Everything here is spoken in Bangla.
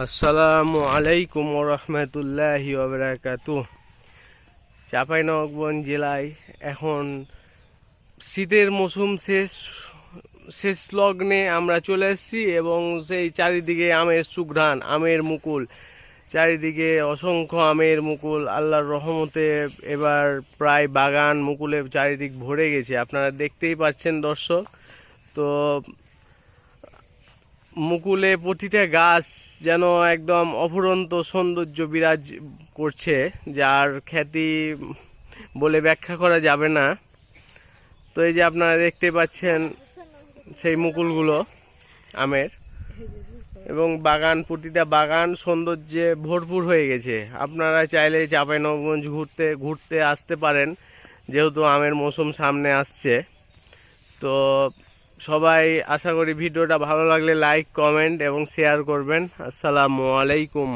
আসসালামু আলাইকুম ওয়া রাহমাতুল্লাহি ওয়া বারাকাতুহু। চাঁপাইনবাবগঞ্জ জেলায় এখন শীতের মৌসুম শেষ লগ্নে আমরা চলে এসেছি এবং সেই চারিদিকে আমের সুঘ্রাণ, আমের মুকুল, চারিদিকে অসংখ্য আমের মুকুল। আল্লাহর রহমতে এবার প্রায় বাগান মুকুলে চারিদিক ভরে গেছে, আপনারা দেখতেই পাচ্ছেন দর্শক। তো মুকুলে প্রতিটা গাছ যেন একদম অফুরন্ত সৌন্দর্য বিরাজ করছে, যার খ্যাতি বলে ব্যাখ্যা করা যাবে না। তো এই যে আপনারা দেখতে পাচ্ছেন সেই মুকুলগুলো আমের, এবং বাগান, প্রতিটা বাগান সৌন্দর্যে ভরপুর হয়ে গেছে। আপনারা চাইলে চাঁপাইনবাবগঞ্জ ঘুরতে আসতে পারেন, যেহেতু আমের মৌসুম সামনে আসছে। তো সবাই, আশা করি ভিডিওটা ভালো লাগলে লাইক, কমেন্ট এবং শেয়ার করবেন। আসসালামু আলাইকুম।